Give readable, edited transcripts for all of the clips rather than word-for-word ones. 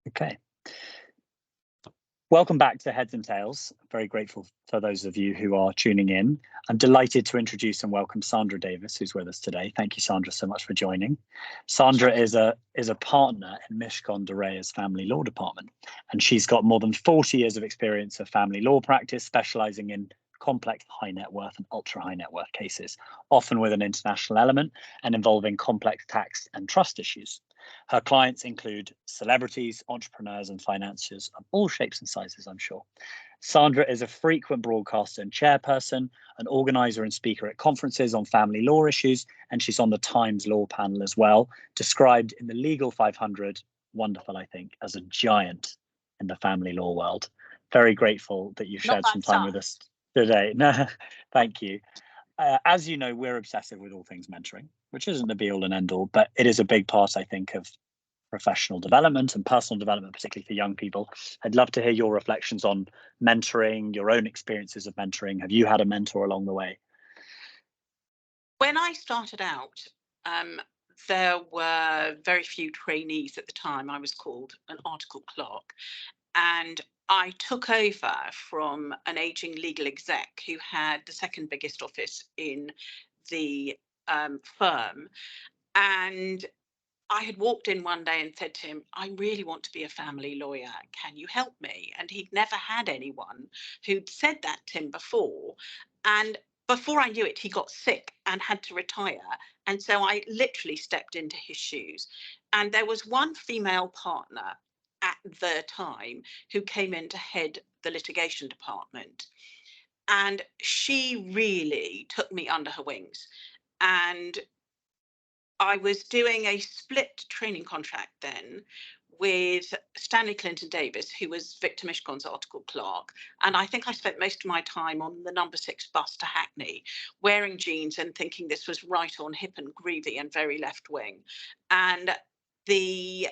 Okay. Welcome back to Heads and Tails. Very grateful for those of you who are tuning in. I'm delighted to introduce and welcome Sandra Davis, who's with us today. Thank you, Sandra, so much for joining. Sandra is a partner in Mishcon de Reya's family law department, and she's got more than 40 years of experience of family law practice, specializing in complex high net worth and ultra high net worth cases, often with an international element and involving complex tax and trust issues. Her clients include celebrities, entrepreneurs, and financiers of all shapes and sizes, I'm sure. Sandra is a frequent broadcaster and chairperson, an organiser and speaker at conferences on family law issues, and she's on the Times Law panel as well, described in the Legal 500, wonderful, I think, as a giant in the family law world. Very grateful that you've shared some time with us today. No, thank you. As you know, we're obsessive with all things mentoring, which isn't the be all and end all, but it is a big part, I think, of professional development and personal development, particularly for young people. I'd love to hear your reflections on mentoring, your own experiences of mentoring. Have you had a mentor along the way? When I started out, there were very few trainees at the time. I was called an article clerk, and I took over from an aging legal exec who had the second biggest office in the firm. And I had walked in one day and said to him, I really want to be a family lawyer. Can you help me? And he'd never had anyone who'd said that to him before. And before I knew it, he got sick and had to retire. And so I literally stepped into his shoes. And there was one female partner at the time who came in to head the litigation department. And she really took me under her wings. And I was doing a split training contract then with Stanley Clinton Davis, who was Victor Mishcon's article clerk. And I think I spent most of my time on the number 6 bus to Hackney, wearing jeans and thinking this was right on hip and groovy and very left wing. And the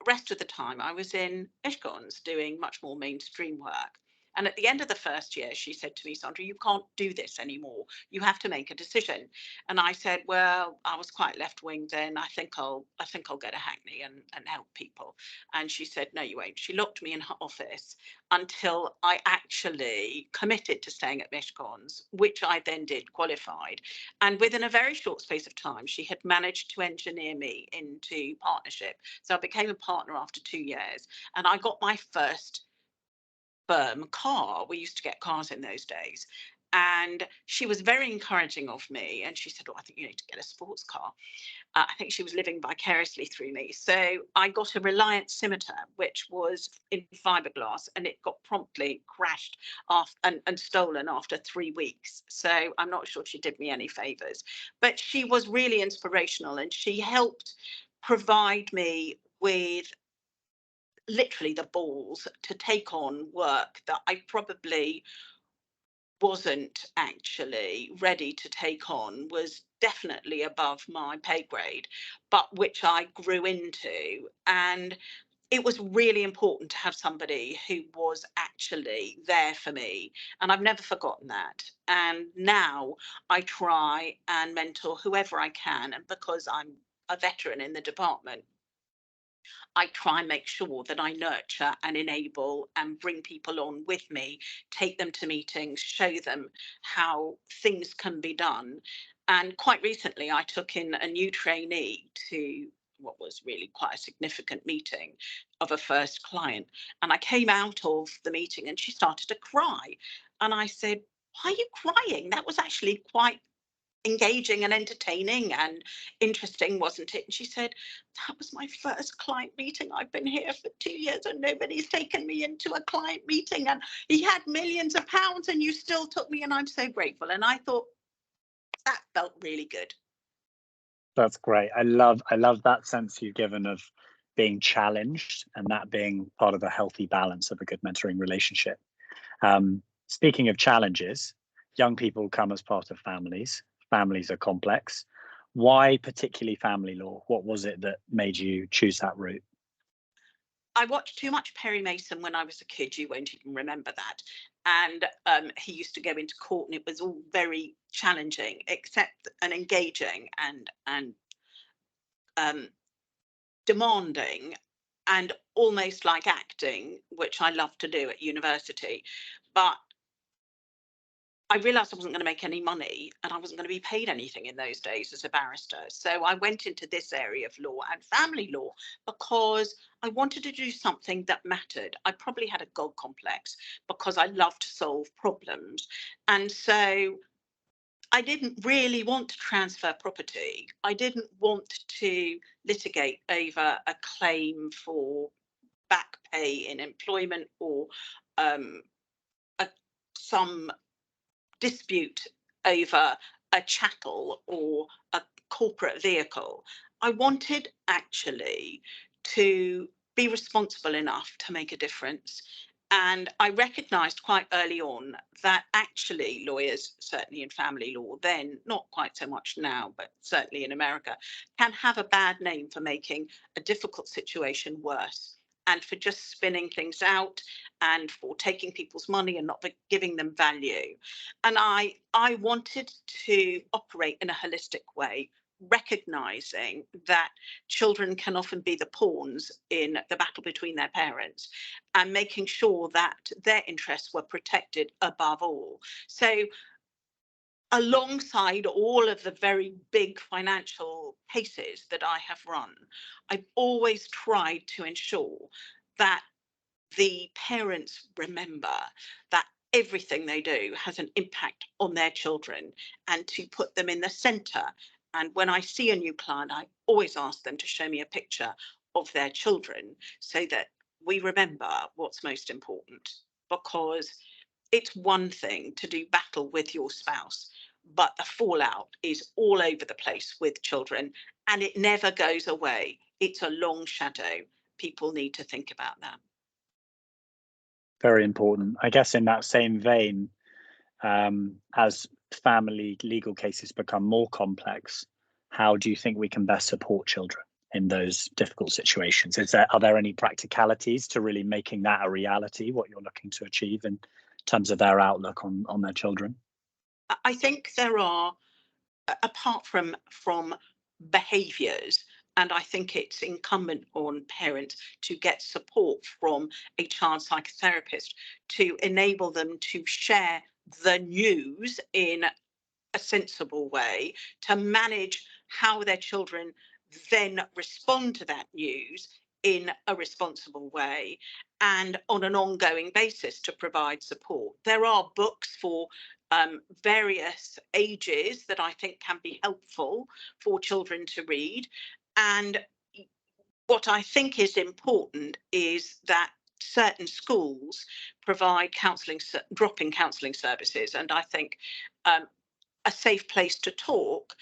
rest of the time I was in Mishcon's doing much more mainstream work. And at the end of the first year, she said to me, Sandra, you can't do this anymore. You have to make a decision. And I said, well, I was quite left wing then. I think I'll get a Hackney and help people. And she said, no, you won't. She locked me in her office until I actually committed to staying at Mishcon's, which I then did, qualified. And within a very short space of time, she had managed to engineer me into partnership. So I became a partner after 2 years, and I got my first firm car. We used to get cars in those days. And she was very encouraging of me. And she said, oh, I think you need to get a sports car. I think she was living vicariously through me. So I got a Reliant Scimitar, which was in fiberglass, and it got promptly crashed off and stolen after 3 weeks. So I'm not sure she did me any favors. But she was really inspirational, and she helped provide me with literally the balls to take on work that I probably wasn't actually ready to take on, was definitely above my pay grade, but which I grew into. And it was really important to have somebody who was actually there for me. And I've never forgotten that. And now I try and mentor whoever I can. And because I'm a veteran in the department, I try and make sure that I nurture and enable and bring people on with me, take them to meetings, show them how things can be done. And quite recently, I took in a new trainee to what was really quite a significant meeting of a first client. And I came out of the meeting and she started to cry. And I said, why are you crying? That was actually quite engaging and entertaining and interesting, wasn't it? And she said, that was my first client meeting. I've been here for 2 years and nobody's taken me into a client meeting, and he had millions of pounds and you still took me, and I'm so grateful. And I thought that felt really good. That's great. I love that sense you've given of being challenged and that being part of a healthy balance of a good mentoring relationship. Speaking of challenges, young people come as part of families. Families are complex. Why particularly family law? What was it that made you choose that route? I watched too much Perry Mason when I was a kid. You won't even remember that. And he used to go into court, and it was all very challenging, except and engaging and demanding. and almost like acting, which I love to do at university. But I realised I wasn't going to make any money and I wasn't going to be paid anything in those days as a barrister. So I went into this area of law and family law because I wanted to do something that mattered. I probably had a God complex because I love to solve problems. And so I didn't really want to transfer property. I didn't want to litigate over a claim for back pay in employment or um, some dispute over a chattel or a corporate vehicle. I wanted actually to be responsible enough to make a difference. And I recognised quite early on that actually lawyers, certainly in family law, then not quite so much now, but certainly in America, can have a bad name for making a difficult situation worse and for just spinning things out and for taking people's money and not giving them value. And I wanted to operate in a holistic way, recognizing that children can often be the pawns in the battle between their parents and making sure that their interests were protected above all. So alongside all of the very big financial cases that I have run, I've always tried to ensure that the parents remember that everything they do has an impact on their children and to put them in the centre. And when I see a new client, I always ask them to show me a picture of their children so that we remember what's most important. Because it's one thing to do battle with your spouse, but the fallout is all over the place with children and it never goes away. It's a long shadow. People need to think about that. Very important. I guess in that same vein, as family legal cases become more complex, how do you think we can best support children in those difficult situations? Are there any practicalities to really making that a reality, what you're looking to achieve in terms of their outlook on their children? I think there are, apart from behaviours, and I think it's incumbent on parents to get support from a child psychotherapist to enable them to share the news in a sensible way, to manage how their children then respond to that news in a responsible way and on an ongoing basis to provide support. There are books for various ages that I think can be helpful for children to read. And what I think is important is that certain schools provide counselling, drop-in counselling services. And I think a safe place to talk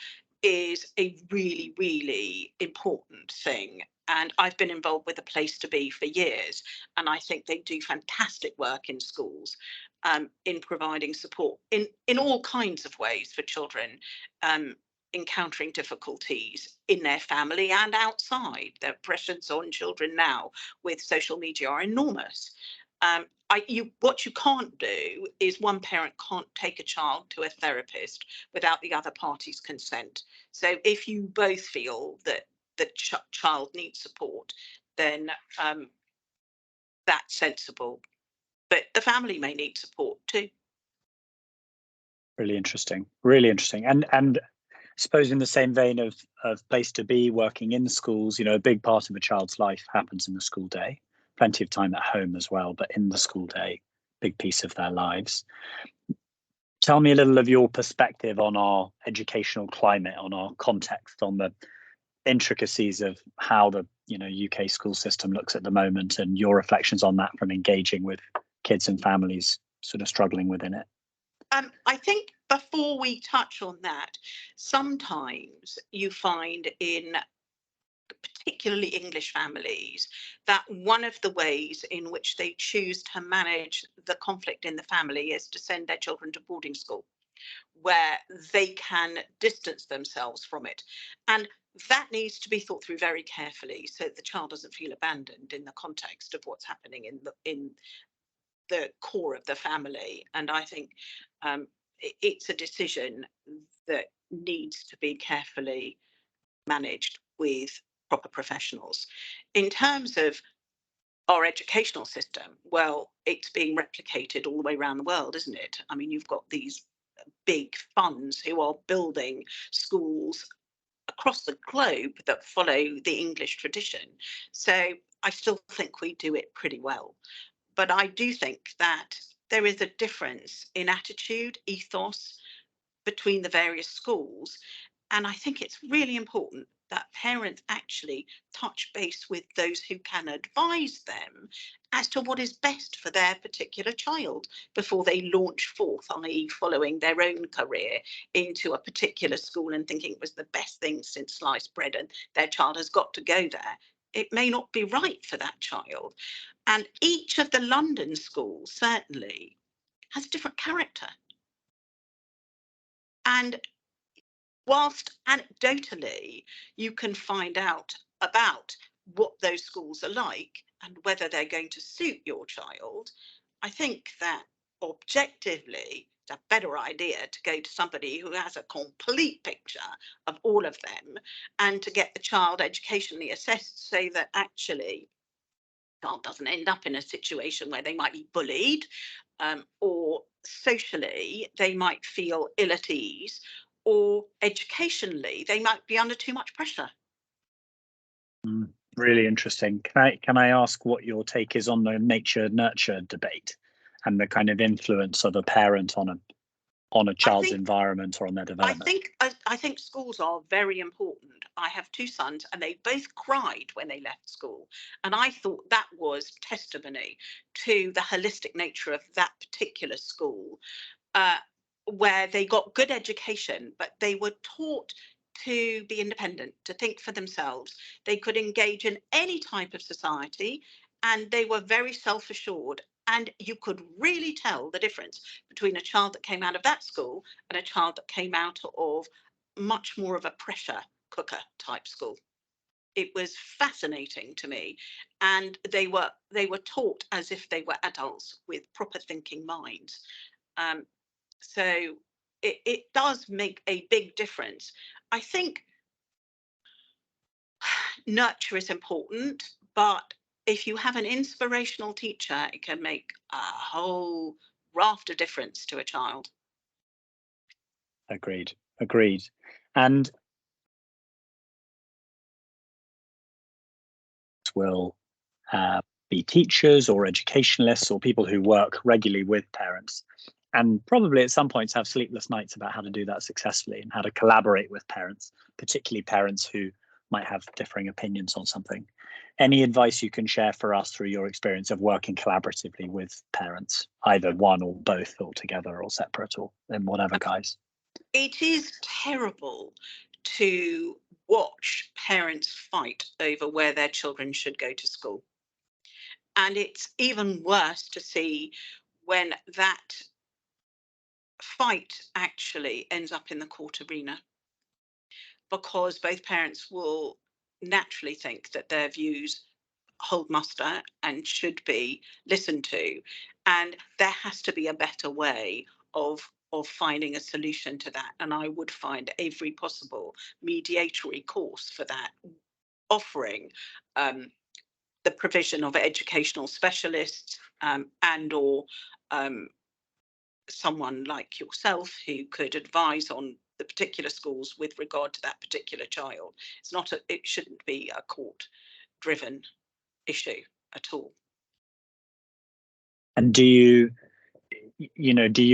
is a really, really important thing. And I've been involved with A Place to Be for years. And I think they do fantastic work in schools in providing support in all kinds of ways for children encountering difficulties in their family and outside. The pressures on children now with social media are enormous. What you can't do is one parent can't take a child to a therapist without the other party's consent. So if you both feel that the child needs support, then that's sensible. But the family may need support too. Really interesting. Really interesting. And I suppose in the same vein of Place to Be, working in schools, a big part of a child's life happens in the school day. Plenty of time at home as well, but in the school day, big piece of their lives. Tell me a little of your perspective on our educational climate, on our context, on the intricacies of how the UK school system looks at the moment, and your reflections on that from engaging with kids and families sort of struggling within it. I think before we touch on that, sometimes you find in particularly English families, that one of the ways in which they choose to manage the conflict in the family is to send their children to boarding school, where they can distance themselves from it. And that needs to be thought through very carefully so that the child doesn't feel abandoned in the context of what's happening in the core of the family. And I think it's a decision that needs to be carefully managed with proper professionals. In terms of our educational system, well, it's being replicated all the way around the world, isn't it? I mean, you've got these big funds who are building schools across the globe that follow the English tradition. So I still think we do it pretty well. But I do think that there is a difference in attitude, ethos between the various schools. And I think it's really important that parents actually touch base with those who can advise them as to what is best for their particular child before they launch forth, i.e., following their own career into a particular school and thinking it was the best thing since sliced bread and their child has got to go there. It may not be right for that child. And each of the London schools certainly has a different character. And whilst anecdotally you can find out about what those schools are like and whether they're going to suit your child, I think that objectively it's a better idea to go to somebody who has a complete picture of all of them and to get the child educationally assessed so that actually child doesn't end up in a situation where they might be bullied, or socially they might feel ill at ease, or educationally they might be under too much pressure. Really interesting. Can I ask what your take is on the nature-nurture debate and the kind of influence of a parent on a child's environment or on their development? I think schools are very important. I have two sons and they both cried when they left school. And I thought that was testimony to the holistic nature of that particular school, where they got good education, but they were taught to be independent, to think for themselves. They could engage in any type of society and they were very self-assured. And you could really tell the difference between a child that came out of that school and a child that came out of much more of a pressure cooker type school. It was fascinating to me, and they were taught as if they were adults with proper thinking minds. So it does make a big difference. I think nurture is important, but if you have an inspirational teacher, it can make a whole raft of difference to a child. Agreed. And will be teachers or educationalists or people who work regularly with parents, and probably at some points have sleepless nights about how to do that successfully and how to collaborate with parents, particularly parents who might have differing opinions on something. Any advice you can share for us through your experience of working collaboratively with parents, either one or both or together or separate or in whatever guise? It is terrible to watch parents fight over where their children should go to school. And it's even worse to see when that fight actually ends up in the court arena, because both parents will naturally think that their views hold muster and should be listened to. And there has to be a better way of finding a solution to that. And I would find every possible mediatory course for that, offering the provision of educational specialists, and or someone like yourself who could advise on the particular schools with regard to that particular child. It shouldn't be a court driven issue at all. And do you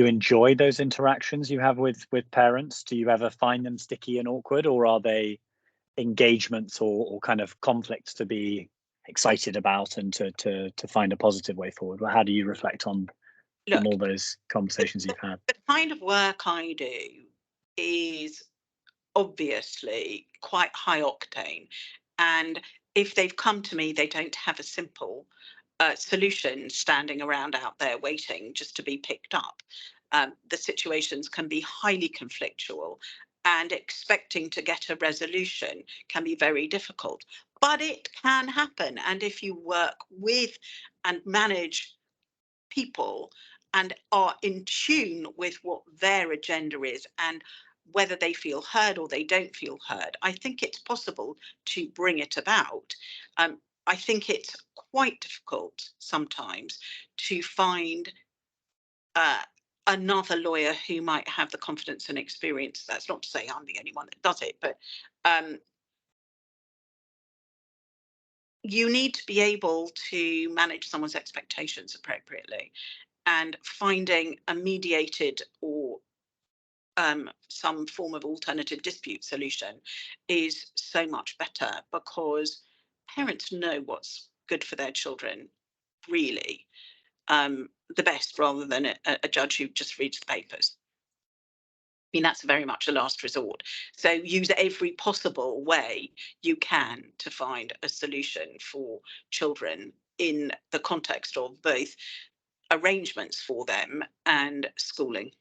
enjoy those interactions you have with parents? Do you ever find them sticky and awkward, or are they engagements or kind of conflicts to be excited about and to find a positive way forward? How do you reflect on all those conversations you've had? The kind of work I do is obviously quite high octane, and if they've come to me, they don't have a simple solution standing around out there waiting just to be picked up. The situations can be highly conflictual, and expecting to get a resolution can be very difficult, but it can happen. And if you work with and manage people and are in tune with what their agenda is and whether they feel heard or they don't feel heard, I think it's possible to bring it about. I think it's quite difficult sometimes to find another lawyer who might have the confidence and experience. That's not to say I'm the only one that does it, but you need to be able to manage someone's expectations appropriately, and finding a mediated or some form of alternative dispute solution is so much better, because parents know what's good for their children, really, the best, rather than a judge who just reads the papers. I mean, that's very much a last resort. So use every possible way you can to find a solution for children in the context of both arrangements for them and schooling.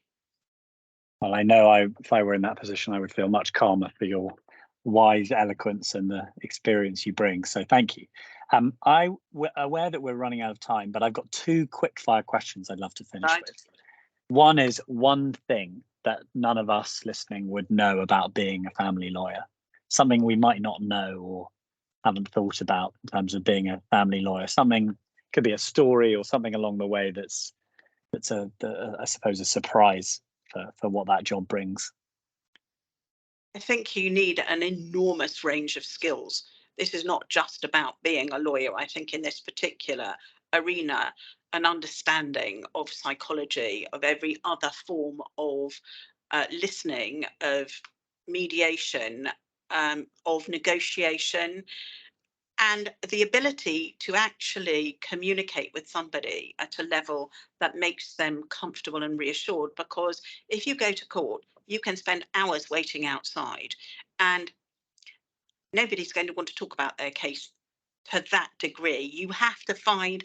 Well, I know if I were in that position, I would feel much calmer for your wise eloquence and the experience you bring. So thank you. I'm aware that we're running out of time, but I've got two quick fire questions I'd love to finish Right. with. One is one thing that none of us listening would know about being a family lawyer, something we might not know or haven't thought about in terms of being a family lawyer. Something could be a story or something along the way that's I suppose a surprise for what that job brings. I think you need an enormous range of skills. This is not just about being a lawyer. I think in this particular arena, an understanding of psychology, of every other form of listening, of mediation, of negotiation, and the ability to actually communicate with somebody at a level that makes them comfortable and reassured. Because if you go to court, you can spend hours waiting outside, and nobody's going to want to talk about their case to that degree. You have to find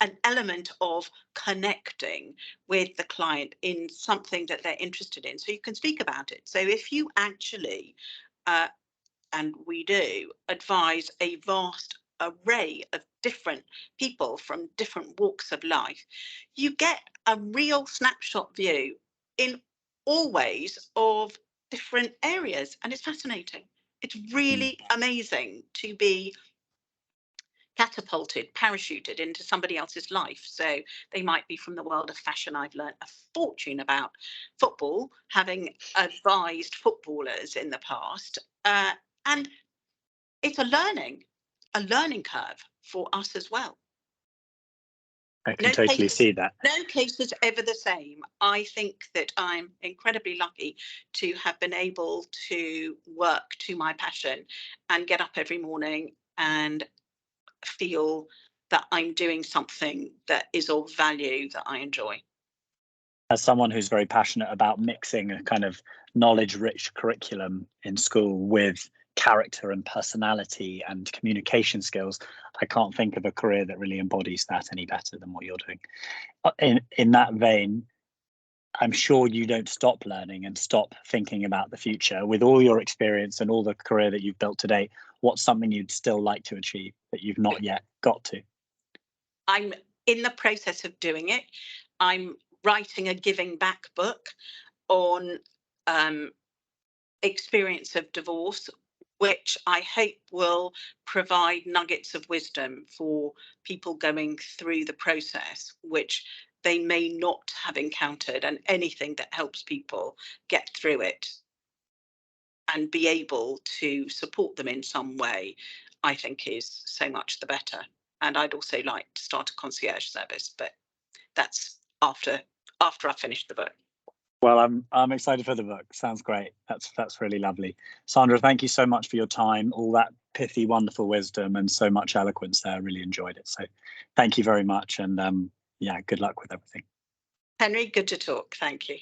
an element of connecting with the client in something that they're interested in, so you can speak about it. So if you actually and we do advise a vast array of different people from different walks of life, you get a real snapshot view in all ways of different areas, and it's fascinating. It's really amazing to be catapulted, parachuted into somebody else's life. So they might be from the world of fashion. I've learned a fortune about football, having advised footballers in the past, and it's a learning curve for us as well. I can totally see that. No case is ever the same. I think that I'm incredibly lucky to have been able to work to my passion and get up every morning and feel that I'm doing something that is of value, that I enjoy. As someone who's very passionate about mixing a kind of knowledge-rich curriculum in school with character and personality and communication skills, I can't think of a career that really embodies that any better than what you're doing. In that vein, I'm sure you don't stop learning and stop thinking about the future. With all your experience and all the career that you've built today, what's something you'd still like to achieve that you've not yet got to? I'm in the process of doing it. I'm writing a giving back book on experience of divorce, which I hope will provide nuggets of wisdom for people going through the process, which they may not have encountered, and anything that helps people get through it and be able to support them in some way, I think is so much the better. And I'd also like to start a concierge service, but that's after I finish the book. Well, I'm excited for the book. Sounds great. That's really lovely. Sandra, thank you so much for your time, all that pithy, wonderful wisdom, and so much eloquence there. I really enjoyed it. So thank you very much. And yeah, good luck with everything. Henry, good to talk. Thank you.